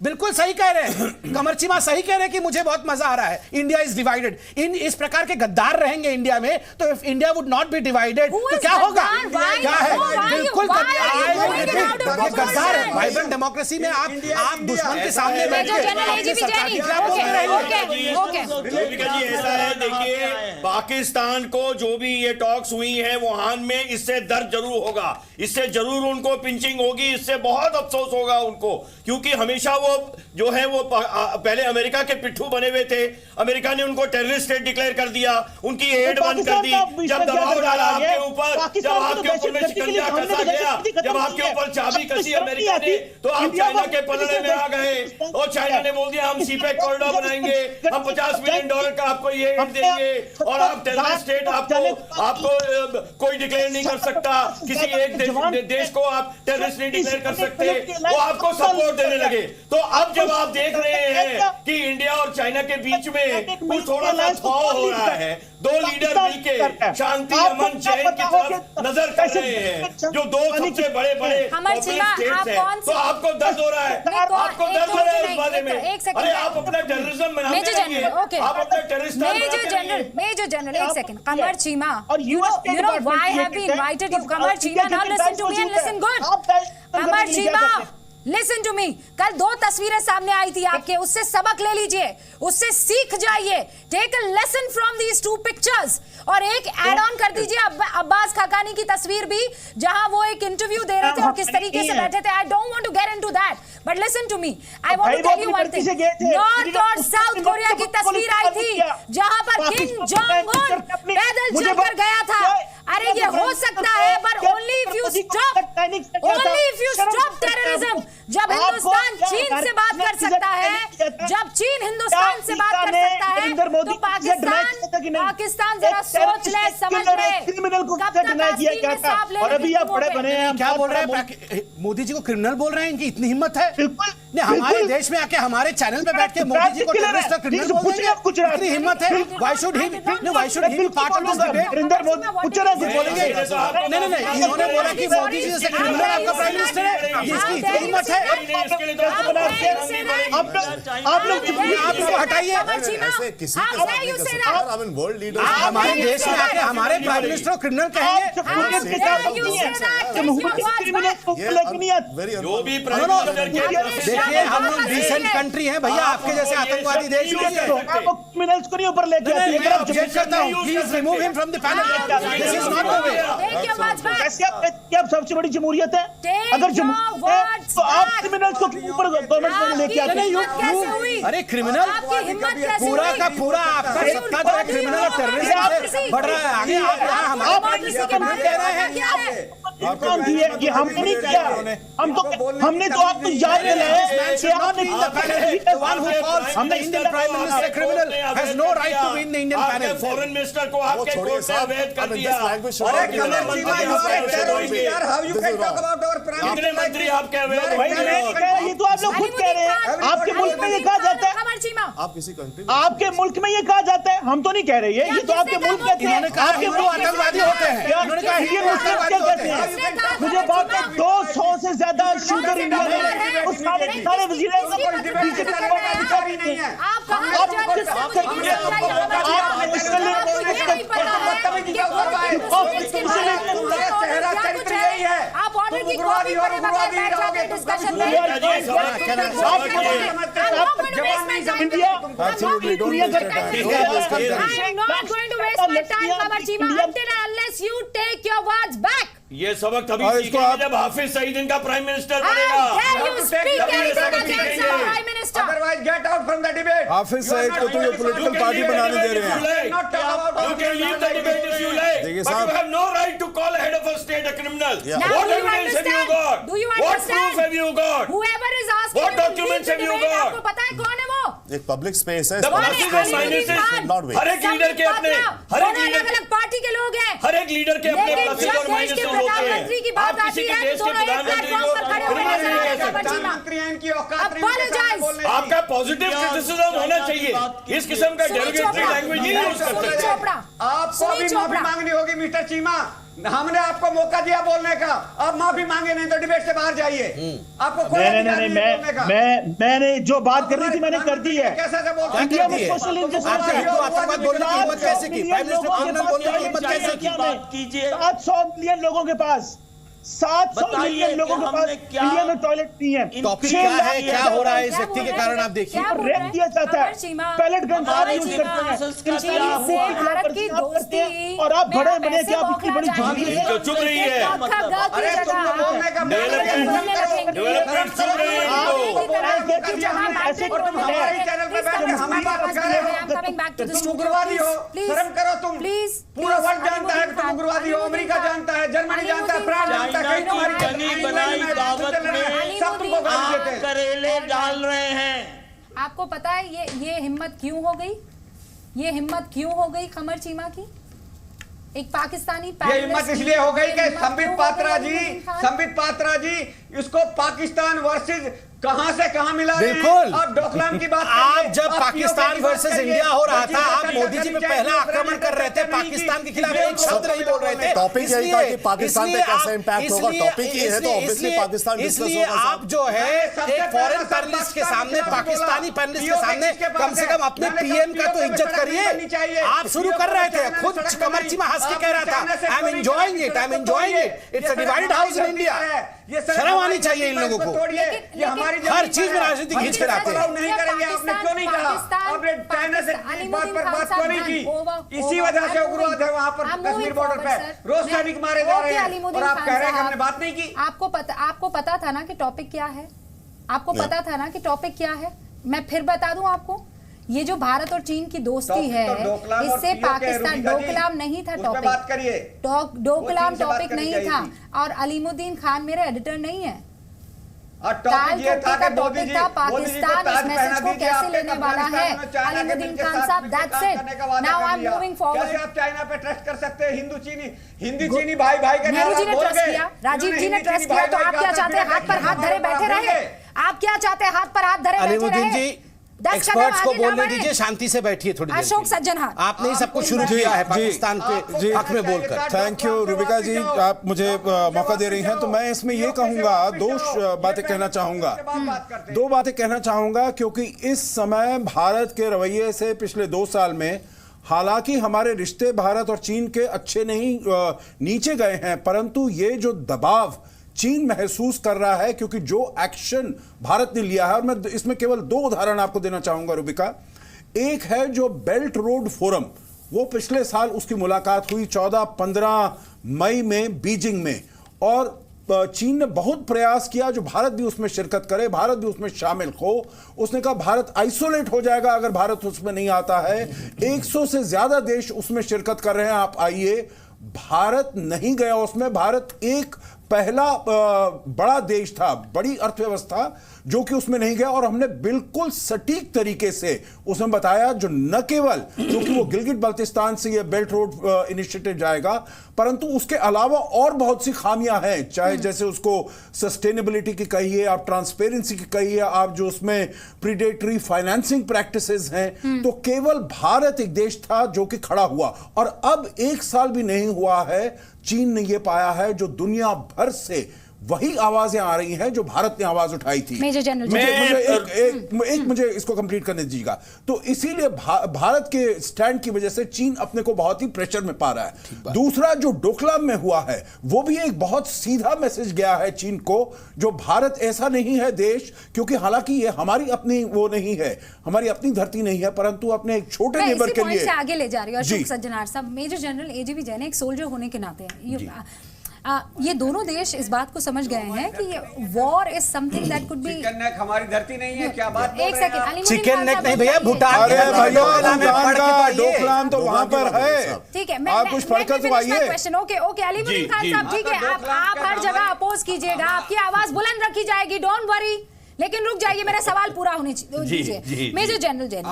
बिल्कुल सही कह रहे हैं कमर चीमा, सही कह रहे हैं कि मुझे बहुत मजा आ रहा है। इंडिया इज डिवाइडेड, इस प्रकार के गद्दार रहेंगे इंडिया में तो if India would not be divided तो क्या होगा? क्या है? बिल्कुल गद्दार है। वाइब्रेंट डेमोक्रेसी में आप दुश्मन के सामने ऐसा है। देखिए पाकिस्तान को जो भी ये टॉक्स हुई है वुहान में, इससे दर्द जरूर होगा, इससे जरूर उनको पिंचिंग होगी, इससे बहुत अफसोस होगा उनको, क्योंकि हमेशा वो जो है वो पहले अमेरिका के पिट्ठू बने हुए थे। अमेरिका ने उनको टेररिस्ट स्टेट डिक्लेयर कर दिया, उनकी एड बंद कर दी, जब दबाव डाला आपके ऊपर, जब आपके ऊपर में शिकंजा कसा गया, जब आपके ऊपर चाबी कसी अमेरिका ने, तो आप चाइना के पलड़े में आ गए और चाइना ने बोल दिया हम सीपेक कॉरिडोर बनाएंगे, हम $50 मिलियन का आपको ये एड देंगे और आप टेररिस्ट स्टेट आपको कोई डिक्लेयर नहीं कर सकता, किसी एक देश को आप टेररिस्ट नहीं डिक्लेयर कर सकते, वो आपको सपोर्ट देने लगे। तो अब जब आप देख रहे हैं कि इंडिया और चाइना के बीच में कुछ थोड़ा सा थॉ हो रहा है, दो लीडर मिलकर शांति अमन चैन की तरफ नजर कर रहे हैं, जो दो सबसे बड़े बड़े स्टेट्स हैं, तो आपको दर्द हो रहा है, आपको दर्द हो रहा है इस बारे में। अरे आप अपना टेररिज्म मनाते रहिए, आप अपना टेररिस्ट मेजर जनरल एक second, Qamar Cheema, you know why have we invited you? Qamar Cheema, now listen to me and listen good. Qamar Cheema, listen to me, कल दो तस्वीरें सामने आई थी आपके, उससे सबक ले लीजिए, उससे सीख जाइए, take a lesson from these two pictures. और एक ऐड ऑन कर दीजिए अब्बास खाकानी की तस्वीर भी, जहां वो एक इंटरव्यू दे रहे थे और किस तरीके से बैठे थे। I don't want to get into that, but listen to me, I want to tell you one thing. North और साउथ कोरिया की तस्वीर आई थी जहां पर किम जोंग उन पैदल चलकर गया था। अरे ये हो सकता है, but only if you stop terrorism। जब हिंदुस्तान चीन से बात कर सकता है, जब चीन हिंदुस्तान से बात कर सकता है, तो पाकिस्तान जरा सोच ले, समझ ले, कब तक आस्तीन में सांप लेने की बड़े बने हैं। क्या बोल रहे हैं? मोदी जी को क्रिमिनल बोल रहे हैं? इनकी इतनी हिम्मत है? नहीं, हमारे देश में आके हमारे चैनल पे बैठ के मोदी जी को टेररिस्ट और क्रिमिनल बोल रहे हैं? इतनी हिम्मत है? Why should he be part of this debate? बोलेंगे नहीं, इन्होंने बोला कि मोदी जी जैसे क्रिमिनल आपका प्राइम मिनिस्टर है, आप लोग हटाइए। हमारे देश में आके हमारे प्राइम मिनिस्टर क्रिमिनल कहेंगे? देखिए हम लोग डिसेंट कंट्री हैं भैया, आपके जैसे आतंकवादी देश नहीं है। क्रिमिनल्स को नहीं ऊपर लेके आती है। मैं ऑब्जेक्ट करता हूं, please remove him from the panel. This is not the way. क्या सबसे बड़ी जमहूरियत है? अगर जमहूरियत है तो आप क्रिमिनल्स को ऊपर गवर्नमेंट में लेके आते हैं। अरे क्रिमिनल पूरा का पूरा आपका सत्ता जो है क्रिमिनल और टेररिज्म से बढ़ रहा है आगे। आप यहाँ हमारे कह रहे हैं काम किया कि हमने नहीं किया। हमने तो आपको याद दिलाया कि आपने हमने Indian prime minister criminal has no right to be in the Indian panel. Foreign minister को आपके कोर्ट से अवैध कर दिया। कितने मंत्री आपके अवैध? ये तो आप लोग खुद कह रहे हैं। आपके मुल्क में ये कहा जाता है, आप किसी कंट्री आपके मुल्क में ये कहा जाता है, हम तो नहीं कह रहे। ये तो आपके मुल्क कहते हैं। आपके मुल्क आतंकवादी होते हैं। उन्होंने कहा इंडियन मुस्लिम क्या कहते हैं? मुझे बात है 200 से ज्यादा शूटर इंडिया में, उस सारे वजीर आप ऑर्डर की कॉपी पर डिस्कशन में इंडिया ये सबक तभी सीखेंगे जब हाफिज सईद इनका प्राइम मिनिस्टर बनेगा। हाफिज सईद को तो ये पॉलिटिकल पार्टी बनाने दे रहे हैं। देखिए साहब, you have no right to call a head of a state a criminal. What evidence have you got? What proof have you got? Whoever is asking, What documents have you got? आपको पता है कौन है वो? एक public space है। हर एक leader के अपने, हर एक लीडर अलग पार्टी के लोग हैं। हर एक लीडर के अपने प्लसेस और माइनसेस होते हैं। आप किसी के देश के प्रधानमंत्री को आपका पॉजिटिव क्रिटिसिज्म होना चाहिए। इस किस्म का डेरोगेटरी लैंग्वेज नहीं यूज कर सकते। आपको अभी माफी मांगनी होगी मिस्टर चीमा। हमने आपको मौका दिया बोलने का, अब माफी मांगे नहीं तो डिबेट से बाहर जाइए। आपको कोई अधिकार नहीं बोलने का। मैंने जो बात करनी थी मैंने कर दी है। कैसे से बोलते इंडिया में सोशल इंजस्टिस आतंकवाद बोलने की हिम्मत कैसे की? प्राइम मिनिस्टर क्रिमिनल बोलने की हिम्मत कैसे की? 700 मिलियन लोगों के पास 700 मिलियन लोगों के पास इंडिया में टॉयलेट नहीं है। टॉपिक क्या है, क्या हो रहा है इस व्यक्ति के कारण आप देखिए। रेप किया जाता है, पैलेट गन यूज करते हैं, भारत की दोस्ती और आप बड़े बने कि आप इतनी बड़ी झूठी है। चुप रही है। उग्रवादी हो, शर्म करो तुम। प्लीज पूरा वर्ल्ड जानता है कि तुम उग्रवादी हो। अमेरिका जानता है, जर्मनी जानता है, फ्रांस जानता है। करेले डाल रहे हैं। आपको पता है ये हिम्मत क्यों हो गई? ये हिम्मत क्यों हो गई कमर चीमा की? एक पाकिस्तानी ये हिम्मत इसलिए हो गई कि संबित पात्रा जी इसको पाकिस्तान वर्सेस कहां से कहां मिला बिल्कुल। और डोकलाम की बात आप जब पाकिस्तान वर्सेस इंडिया हो रहा था, आप मोदी जी पे पहला आक्रमण कर रहे थे, पाकिस्तान के खिलाफ एक शब्द नहीं बोल रहे थे। टॉपिक यही था कि पाकिस्तान पे कैसा इंपैक्ट होगा। टॉपिक ये है तो ऑब्वियसली पाकिस्तान डिस्कस होगा। इसलिए आप जो है एक फॉरेन पैनलिस्ट के सामने, पाकिस्तानी पैनलिस्ट के सामने कम से कम अपने पीएम का तो इज्जत करिए। आप शुरू कर रहे थे, खुद कमर चीमा हंस के कह रहा था I am enjoying it, I am enjoying it, it's a divided house in India. शर्म आनी चाहिए इन लोगों को। ये हमारी हर चीज में राजनीति खींच के लाते हैं। नहीं करेंगे। आपने क्यों नहीं कहा? आपने चाइना से बात पर बात क्यों नहीं की? इसी वजह से उग्रवाद है वहां पर कश्मीर बॉर्डर पे, रोज सैनिक मारे जा रहे हैं और आप कह रहे हैं कि हमने बात नहीं की। आपको पता था ना कि टॉपिक क्या है? आपको पता था ना कि टॉपिक क्या है? मैं फिर बता दूं आपको, ये जो भारत और चीन की दोस्ती है, इससे पाकिस्तान डोकलाम नहीं था टॉपिक। बात करिए, डोकलाम टॉपिक नहीं था। और अलीमुद्दीन खान मेरे एडिटर नहीं है। टॉपिक था पाकिस्तान इस मैसेज को कैसे लेने वाला है। अलीमुद्दीन खान साहब, that's it. Now I am moving forward. कैसे आप चाइना पे ट्रस्ट कर सकते हैं? हिंदू चीनी भाई का नेहरू जी ने ट्रस्ट किया, राजीव जी ने ट्रस्ट किया, तो आप क्या चाहते हैं? हाथ पर हाथ धरे बैठे रहे? आप क्या चाहते हैं? हाथ पर हाथ धरे बैठे रहे? 10 एक्सपर्ट्स को कदम आगे ना बोलने बढ़े। दीजिए, शांति से बैठिए थोड़ी देर अशोक के लिए। सज्जनहार। आपने ही सब कुछ शुरू किया है पाकिस्तान के हक में बोलकर। थैंक यू रूबिका जी, आप मुझे मौका दे रही हैं, तो मैं इसमें ये कहूंगा, दो बातें कहना चाहूंगा, क्योंकि इस समय भारत के रवैये से पिछले 2 साल में, हालांकि हमारे रिश्ते भारत और चीन के अच्छे नहीं नीचे गए हैं, परंतु ये जो दबाव चीन महसूस कर रहा है, क्योंकि जो एक्शन भारत ने लिया है, और मैं इसमें केवल 2 उदाहरण आपको देना चाहूंगा रूबिका। एक है जो बेल्ट रोड फोरम, वो पिछले साल उसकी मुलाकात हुई 14-15 मई में बीजिंग में, और चीन ने बहुत प्रयास किया जो भारत भी उसमें शिरकत करे, भारत भी उसमें शामिल हो। उसने कहा भारत आइसोलेट हो जाएगा अगर भारत उसमें नहीं आता है। 100 से ज्यादा देश उसमें शिरकत कर रहे हैं, आप आइए। भारत नहीं गया उसमें। भारत एक पहला बड़ा देश था, बड़ी अर्थव्यवस्था, जो कि उसमें नहीं गया, और हमने बिल्कुल सटीक तरीके से उसमें बताया, जो न केवल क्योंकि वो गिलगिट बाल्टिस्तान से ये बेल्ट रोड इनिशिएटिव जाएगा, परंतु उसके अलावा और बहुत सी खामियां हैं, चाहे जैसे उसको सस्टेनेबिलिटी की कहिए, आप ट्रांसपेरेंसी की कहिए, आप जो उसमें प्रीडेटरी फाइनेंसिंग प्रैक्टिसेस हैं। तो केवल भारत एक देश था जो कि खड़ा हुआ, और अब 1 साल भी नहीं हुआ है, चीन ने यह पाया है जो दुनिया भर से वही आवाजें आ रही हैं जो भारत ने आवाज उठाई थी। मेजर जनरल, मुझे इसको कंप्लीट करने दीजिएगा। तो इसीलिए भारत के स्टैंड की वजह से चीन अपने को बहुत ही प्रेशर में पा रहा है। दूसरा जो डोकलाम में हुआ है, वो भी एक बहुत सीधा मैसेज गया है चीन को, जो भारत ऐसा नहीं है देश, क्योंकि हालांकि ये हमारी अपनी वो नहीं है, हमारी अपनी धरती नहीं है, परंतु अपने एक छोटे नेबर के लिए आगे ले जा रही हूँ। अशोक सज्जनार साहब, मेजर जनरल एजीवी जैन एक सोल्जर होने के नाते ये दोनों देश इस बात को समझ गए हैं कि ये war is something that could be. Chicken neck हमारी धरती नहीं है, क्या बात बोल एक रहे हैं सेकंड, आप? अलीमुद्दीन चिकन खान नेक साहब, नहीं भैया, भूटान अरे के भैया, भूटान का डोकलाम तो वहां पर है। ठीक है, आप कुछ पढ़कर तो आइए। क्वेश्चन ओके अलीमुद्दीन खान साहब, ठीक है, आप हर जगह अपोज कीजिएगा, आपकी आवाज बुलंद रखी जाएगी, डोंट वरी, लेकिन रुक जाइए, मेरा सवाल पूरा होने दीजिए। मेजर जनरल जैन,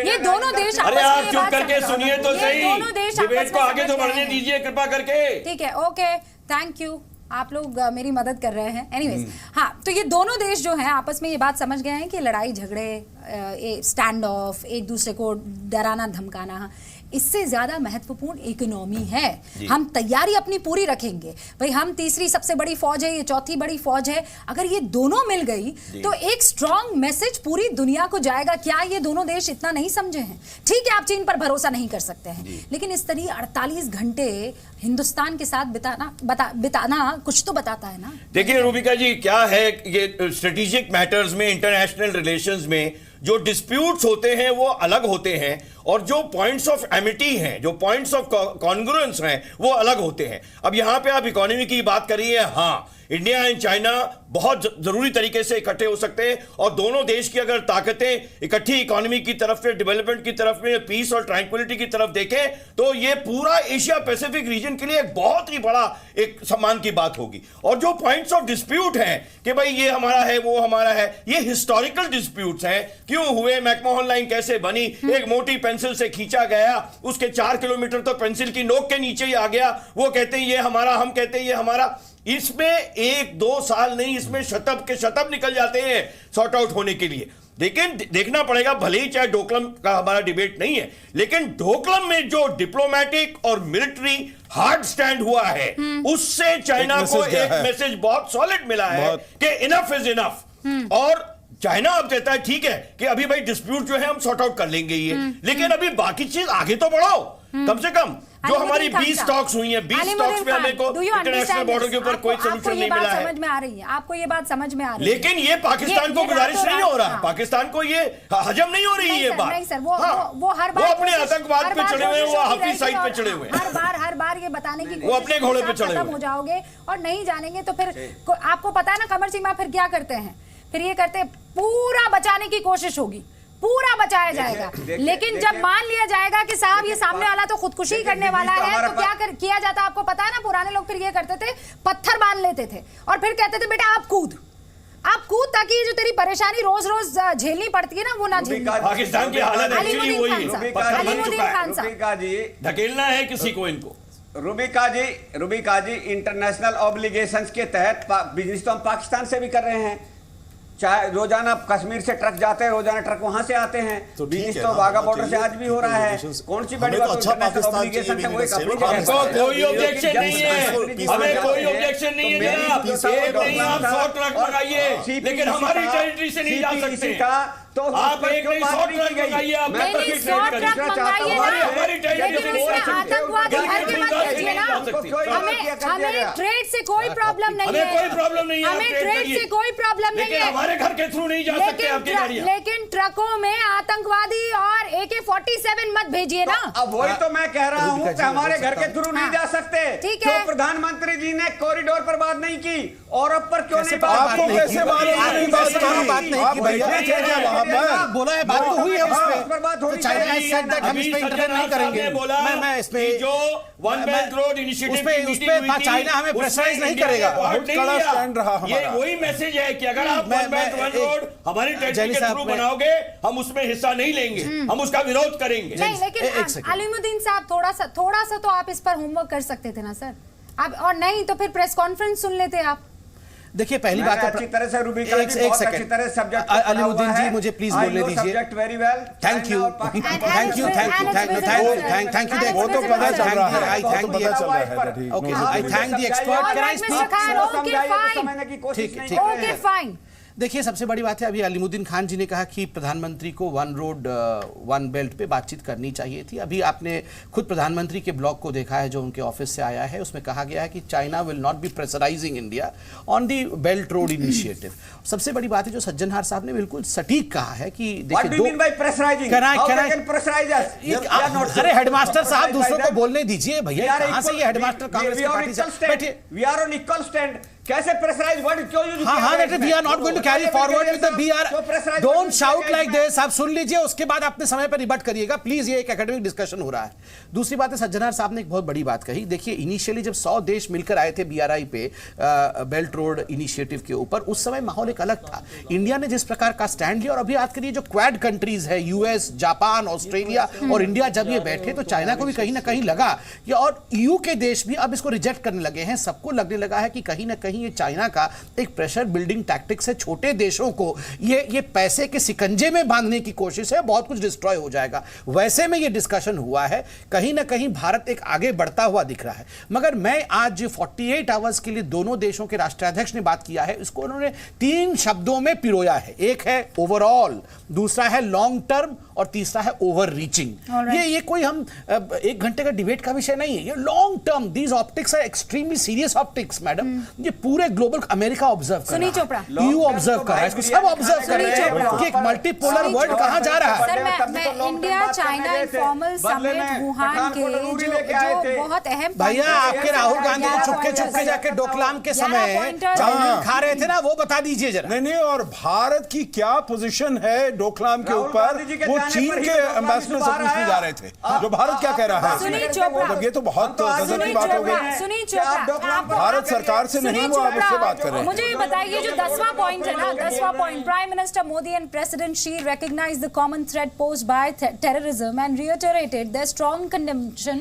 ये दोनों देश अरे आप चुप करके सुनिए तो सही, दोनों देश डिबेट को आगे तो बढ़ने दीजिए कृपा करके। ठीक है, ओके, थैंक यू, आप लोग मेरी मदद कर रहे हैं। एनीवेज, हाँ, तो ये दोनों देश जो हैं आपस में ये बात समझ गए हैं कि लड़ाई झगड़े, स्टैंड ऑफ, एक दूसरे को डराना धमकाना, इससे ज्यादा महत्वपूर्ण इकोनॉमी है। हम तैयारी अपनी पूरी रखेंगे, भाई हम तीसरी सबसे बड़ी फौज है, ये चौथी बड़ी फौज है, अगर ये दोनों मिल गई तो एक स्ट्रॉन्ग मैसेज पूरी दुनिया को जाएगा। क्या ये दोनों देश इतना नहीं समझे हैं? ठीक है, आप चीन पर भरोसा नहीं कर सकते हैं, लेकिन इस तरह 48 घंटे हिंदुस्तान के साथ बिताना कुछ तो बताता है ना। देखिए रूबिका जी, क्या है ये स्ट्रेटेजिक मैटर्स में, इंटरनेशनल रिलेशंस में जो डिस्प्यूट्स होते हैं वो अलग होते हैं, और जो पॉइंट्स ऑफ एमिटी हैं, जो पॉइंट्स ऑफ कॉन्ग्रुएंस हैं, वो अलग होते हैं। अब यहां पे आप इकोनॉमी की बात करिए, हाँ, इंडिया एंड चाइना बहुत जरूरी तरीके से इकट्ठे हो सकते हैं, और दोनों देश की अगर ताकतें इकट्ठी इकोनॉमी की तरफ में, डेवलपमेंट की तरफ में, पीस और ट्रैंक्विलिटी की तरफ देखें, तो ये पूरा एशिया पैसिफिक रीजन के लिए एक बहुत ही बड़ा एक सम्मान की बात होगी। और जो पॉइंट्स ऑफ डिस्प्यूट हैं कि भाई ये हमारा है, वो हमारा है, ये हिस्टोरिकल डिस्प्यूट्स हैं। क्यों हुए, मैकमोहन लाइन कैसे बनी, एक मोटी पेंसिल से खींचा गया, उसके 4 किलोमीटर तो पेंसिल की नोक के नीचे ही आ गया, वो कहते हैं ये हमारा, हम कहते हैं ये हमारा। इसमें 1-2 साल नहीं, इसमें शतब के शतब निकल जाते हैं सॉर्ट आउट होने के लिए। लेकिन देखना पड़ेगा, भले ही चाहे डोकलाम का हमारा डिबेट नहीं है, लेकिन डोकलाम में जो डिप्लोमेटिक और मिलिट्री हार्ड स्टैंड हुआ है, उससे चाइना को एक मैसेज बहुत सॉलिड मिला है कि इनफ इज इनफ। और चाइना अब कहता है ठीक है कि अभी भाई डिस्प्यूट जो है हम सॉर्ट आउट कर लेंगे ये, लेकिन अभी बाकी चीज आगे तो बढ़ाओ, कम से कम जो हमारी 20 टॉक्स हुई हैं, 20 टॉक्स में हमें को इंटरनेशनल बॉर्डर के ऊपर कोई सलूशन नहीं मिला है। समझ में आ रही है आपको, ये बात समझ में आ रही है, लेकिन ये पाकिस्तान को गुजारिश नहीं हो रहा, पाकिस्तान को ये हजम नहीं हो रही है ये बात। नहीं सर, वो हर बार अपने आतंकवाद पे चढ़े हुए हैं, वो हाफिज साइड पे चढ़े हुए हैं, हर बार ये बताने की वो अपने घोड़े पे चढ़े हुए हो जाओगे और नहीं जानेंगे तो फिर आपको पता है ना कमर सिंह फिर क्या करते हैं, फिर ये करते पूरा बचाने की कोशिश होगी, पूरा बचाया जाएगा, लेकिन जब मान लिया जाएगा कि साहब ये सामने वाला तो खुदकुशी करने वाला है, तो क्या किया जाता आपको पता है ना, पुराने लोग फिर ये करते थे, पत्थर बांध लेते थे और फिर कहते थे बेटा आप कूद ताकि जो तेरी परेशानी रोज रोज झेलनी पड़ती है ना वो ना झेलनी। पाकिस्तान की हालत एक्चुअली वही है, पत्थर बन चुका है, रूबिका जी धकेलना है किसी को इनको। रूबिका जी इंटरनेशनल ऑब्लिगेशंस के तहत बिजनेस तो हम पाकिस्तान से भी कर रहे हैं, चाहे रोजाना कश्मीर से ट्रक जाते हैं, रोजाना ट्रक वहां से आते हैं, तो बिजनेस तो वाघा बॉर्डर से आज भी हो रहा है। कौन सी बड़ी बात है? अच्छा पाकिस्तान चाहिए, हमको कोई ऑब्जेक्शन नहीं है, हमें कोई ऑब्जेक्शन नहीं है जनाब। एक नहीं आप 100 ट्रक लगाइए, लेकिन हमारी टेरिटरी से नहीं जा सकते। तो आप एक नहीं 100 ट्रक लगाइए, आप नहीं 100 ट्रक मंगाइए ना, हमारी लेकिन उसमें आतंकवादी भर के मत भेजिए ना। हमें ट्रेड से कोई प्रॉब्लम नहीं है, हमें कोई प्रॉब्लम नहीं है, हमें ट्रेड से कोई प्रॉब्लम नहीं है, हमारे घर के थ्रू नहीं जा सकते आपकी गाड़ियां। लेकिन ट्रकों में आतंकवादी और AK-47 मत भेजिए ना। अब वही तो मैं कह रहा हूँ कि हमारे घर के थ्रू नहीं जा सकते। ठीक है, तो प्रधानमंत्री जी ने कॉरिडोर पर बात नहीं की, और अब पर क्यों नहीं बात? आपको कैसे बात नहीं की भैया? बोला है, बात तो हुई है उस पे, बात हो रही तो चाइना has said that हम इस पे इंटरफेयर नहीं करेंगे। मैं इस पे जो वन बेल्ट रोड इनिशिएटिव उस पे चाइना हमें प्रेशराइज नहीं करेगा। बहुत कड़ा स्टैंड रहा हमारा। ये वही मैसेज है कि अगर आप वन बेल्ट वन रोड हमारी टेरिटरी के थ्रू बनाओगे, हम उसमें हिस्सा नहीं लेंगे, हम उसका विरोध करेंगे। नहीं, लेकिन अलीमुद्दीन साहब थोड़ा सा तो आप इस पर होमवर्क कर सकते थे ना सर। अब और नहीं तो फिर प्रेस कॉन्फ्रेंस सुन लेते आप। देखिए पहली बात तो अच्छी तरह से रूबिका जी बहुत अच्छी तरह से सब्जेक्ट अलीमुद्दीन जी मुझे प्लीज बोलने दीजिए। Subject very well, thank you thank you वो तो पता चल रहा है, आई थैंक पता चल रहा है। Okay I thank the expert. Can I speak? Okay fine. देखिए सबसे बड़ी बात है, अभी अलीमुद्दीन खान जी ने कहा कि प्रधानमंत्री को वन रोड वन बेल्ट पे बातचीत करनी चाहिए थी। अभी आपने खुद प्रधानमंत्री के ब्लॉग को देखा है जो उनके ऑफिस से आया है, उसमें कहा गया है कि China will not be pressurising India on the belt road initiative. सबसे बड़ी बात है जो सज्जनहार साहब ने बिल्कुल सटीक कहा है कि अरे हेडमास्टर साहब दूसरों को बोलने दीजिए भैया, कहां से ये हेडमास्टर कांग्रेस की पार्टी से बैठिए। We are on equal stand. कैसे प्रेशराइज वर्ड क्यों यूज किया? हां that we are not going to carry forward with the BR. Don't shout like this. आप सुन लीजिए, उसके बाद अपने समय पर रिबट करिएगा प्लीज। ये एक एकेडमिक डिस्कशन हो रहा है। दूसरी बात है, सज्जनहार साहब ने एक बहुत बड़ी बात कही। देखिए इनिशियली जब 100 देश मिलकर आए थे बीआरआई पे बेल्ट रोड इनिशिएटिव के ऊपर, उस समय माहौल एक अलग था। इंडिया ने जिस प्रकार का स्टैंड लिया, और अभी याद करिए जो क्वाड कंट्रीज है यूएस, जापान, ऑस्ट्रेलिया और इंडिया जब ये बैठे तो चाइना को भी कहीं ना कहीं लगा कि, और ईयू के देश भी अब इसको रिजेक्ट करने लगे हैं। सबको लगने लगा है कि कहीं ना कहीं ये चाइना का एक प्रेशर बिल्डिंग टैक्टिक्स है। छोटे देशों को ये पैसे के सिकंजे में बांधने की कोशिश है, बहुत कुछ डिस्ट्रॉय हो जाएगा। वैसे में ये डिस्कशन हुआ है, कहीं ना कहीं भारत एक आगे बढ़ता हुआ दिख रहा है। मगर मैं आज 48 आवर्स के लिए दोनों देशों के राष्ट्राध्यक्ष ने बात किया है, इसको उन्होंने 3 शब्दों में पिरोया है। एक है ओवरऑल, दूसरा है लॉन्ग टर्म, और तीसरा है ओवर रीचिंग। ये कोई हम 1 घंटे का डिबेट का विषय नहीं है, ये long term. These optics are extremely serious optics madam. ये पूरे ग्लोबल अमेरिका ऑब्जर्व कर रहा है, ईयू ऑब्जर्व कर रहा है, इसको सब ऑब्जर्व कर रहे हैं कि एक मल्टीपोलर वर्ल्ड कहां जा रहा है। सर मैं India China informal summit Wuhan के जो बहुत अहम भैया, आपके राहुल गांधी को चुपके चुपके जाके डोकलाम के समय चाउमीन खा रहे थे ना, वो बता दीजिए जरा। नहीं, और भारत की क्या पोजीशन है डोकलाम के ऊपर? वो चीन के एम्बेसडर से पूछने जा रहे थे जो भारत क्या कह रहा है। मतलब ये तो बहुत गजब की बात हो गई। सुनील चोपड़ा, भारत सरकार से नहीं, वो आप उससे बात कर रहे हैं। मुझे ये बताइए जो 10वां पॉइंट है ना, 10वां point, prime minister Modi and president Xi recognized the common threat posed by terrorism and reiterated their strong condemnation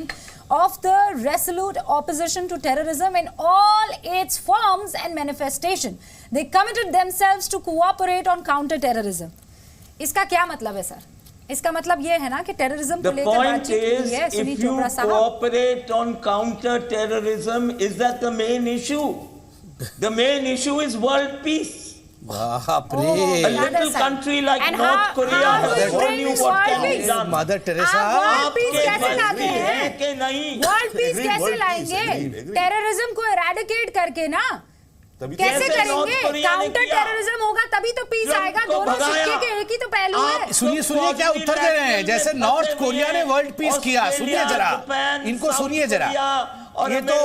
of the resolute opposition to terrorism in all its forms and manifestation. They committed themselves to cooperate on counter-terrorism. इसका क्या मतलब है sir? इसका मतलब ये है ना कि टेररिज्म को लेकर बातचीत हुई है। सुनील चोपड़ा साहब, cooperate on counter-terrorism, is that the main issue? The main issue is world peace. बाप रे, a little country like North Korea has shown you what can be done. Mother Teresa, world peace कैसे लाते हैं कि नहीं? World peace कैसे लाएंगे? Terrorism को eradicate करके ना, कैसे करेंगे? काउंटर टेररिज्म होगा तभी तो पीस आएगा। दोनों सिक्के के एक ही तो पहलू है। सुनिए क्या उत्तर दे रहे हैं। जैसे नॉर्थ कोरिया ने वर्ल्ड पीस किया, सुनिए जरा, इनको सुनिए जरा। ये तो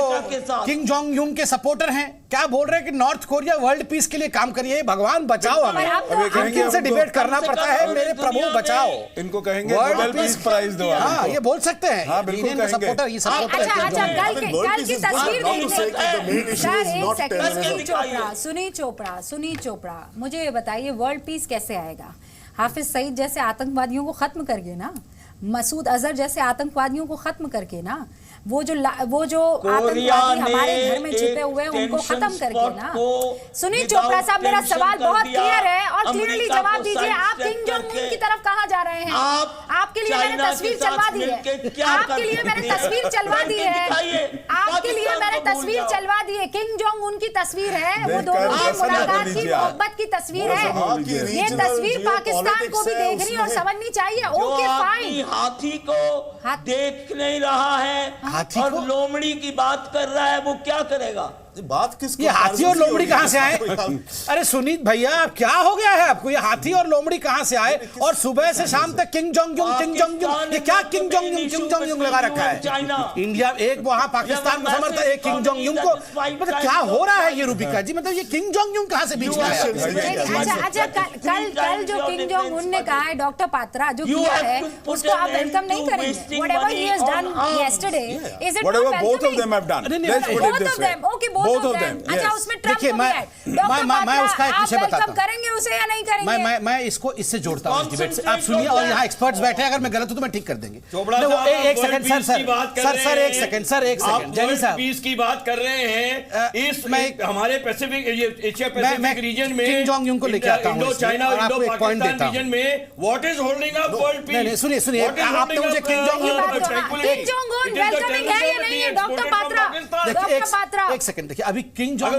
किंग जोंग यूंग के सपोर्टर हैं, क्या बोल रहे हैं कि नॉर्थ कोरिया वर्ल्ड पीस के लिए काम करिए। भगवान बचाओ, हमें इनसे डिबेट करना पड़ता है, मेरे प्रभु बचाओ। इनको कहेंगे नोबेल पीस प्राइज दो। हाँ, ये बोल सकते हैं। हाँ, बिल्कुल कहेंगे। सपोर्टर, ये सपोर्टर। कल की तस्वीर देखिए। सुनील चोपड़ा, मुझे ये बताइए वर्ल्ड पीस कैसे आएगा? हाफिज सईद जैसे आतंकवादियों को खत्म करके ना, मसूद अजहर जैसे आतंकवादियों को खत्म करके ना, वो जो आतंकवादी हमारे घर में छिपे हुए हैं उनको खत्म करके ना। सुनील चोपड़ा साहब, मेरा सवाल बहुत क्लियर है और क्लियरली जवाब दीजिए, आप किम जोंग उन की तरफ कहाँ जा रहे हैं? आपके लिए मैंने तस्वीर चलवा दी है, आपके लिए मैंने तस्वीर चलवा दी है, आपके लिए मैंने तस्वीर चलवा दी है। किम जोंग उन की तस्वीर है, वो दोनों की मुलाकात की मोहब्बत की तस्वीर है। ये तस्वीर पाकिस्तान को भी देखनी और समझनी चाहिए। Okay fine. हाथी को देख नहीं रहा है और लोमड़ी की बात कर रहा है, वो क्या करेगा? बात किसकी? ये हाथी और लोमड़ी कहां से आए? अरे सुनीत भैया, क्या हो गया है आपको? ये हाथी और लोमड़ी कहां से आए? और सुबह से शाम तक किम जोंग यूंग, ये क्या किम जोंग यूंग लगा रखा है? इंडिया एक वहां पाकिस्तान को समर्थन, एक किम जोंग यूंग को, मतलब क्या हो रहा है ये रूबिका जी? मतलब ये किम जोंग यूंग कहां से बीच में आया? अच्छा, कल जो किम जोंग उन ने कहा है, डॉक्टर पात्रा जो किया है उसको आप वेलकम नहीं करेंगे? Whatever he has done yesterday, is it whatever both of them have done, let's put it this way, okay both of them. अच्छा, उसमें ट्रम्प को भी है। मैं उसका एक विषय बताता हूं। करेंगे उसे या नहीं करेंगे? मैं इसको इससे जोड़ता हूं इस डिबेट से। आप सुनिए, और यहाँ एक्सपर्ट्स बैठे हैं, अगर मैं गलत हूं तो मैं ठीक कर देंगे। एक सेकंड सर, एक सेकंड जैनी साहब, पीस की बात कर रहे हैं। इस हमारे पैसिफिक, एशिया पैसिफिक रीजन में किम जोंग यूंग को लेके आता हूं, Indo China, Indo Pakistan region में what is holding up world peace? नहीं, सुनिए, आपने मुझे किम जोंग उन वेलकमिंग है या नहीं है? डॉक्टर पात्रा, एक सेकंड देखिए, अभी किम जोंग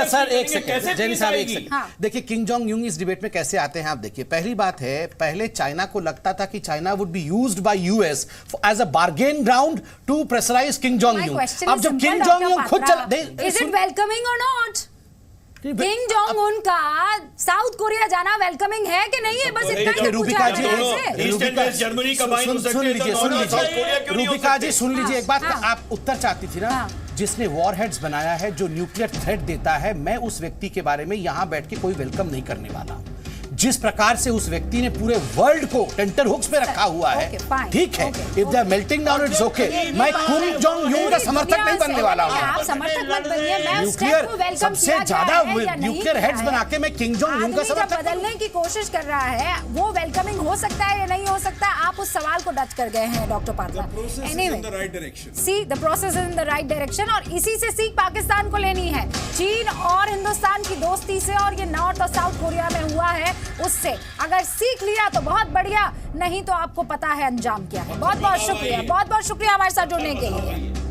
सर एक सेकंड, जैनी साहब एक सेकंड देखिए, किम जोंग यूंग इस डिबेट में कैसे आते हैं आप देखिए। पहली बात है, पहले चाइना को लगता था कि China would be used by US as a bargain ground to pressurise Kim Jong Un. अब जब किम जोंग यूंग खुद चल, इज इट वेलकमिंग और नॉट? किम जोंग उन का साउथ कोरिया जाना वेलकमिंग है कि नहीं है? बस इतना ही रूबिका जी, जर्मनी का सुन लीजिए रूबिका जी, सुन लीजिए एक बात, आप उत्तर चाहती थी ना? जिसने वॉरहेड्स बनाया है, जो न्यूक्लियर थ्रेट देता है, मैं उस व्यक्ति के बारे में यहां बैठ के कोई वेलकम नहीं करने वाला। जिस प्रकार से उस व्यक्ति ने पूरे वर्ल्ड को टेंटर हुक्स पे रखा हुआ है, ठीक है, if they are melting down it's okay. मैं किम जोंग यूंग का समर्थक नहीं बनने वाला हूं। आप समर्थक मत बनिए, मैं न्यूक्लियर सबसे ज्यादा न्यूक्लियर हेड्स बना के मैं किम जोंग यूंग का समर्थक बदलने की कोशिश कर रहा है, वो वेलकमिंग हो सकता है या नहीं हो सकता? आप उस सवाल को डच कर गए हैं doctor Patra. Anyway, see the process in the right direction, और इसी से सीख पाकिस्तान को लेनी है। चीन और हिंदुस्तान की दोस्ती से, और ये नॉर्थ और साउथ कोरिया में हुआ है उससे अगर सीख लिया तो बहुत बढ़िया, नहीं तो आपको पता है अंजाम क्या है। बहुत बहुत शुक्रिया हमारे साथ जुड़ने के लिए।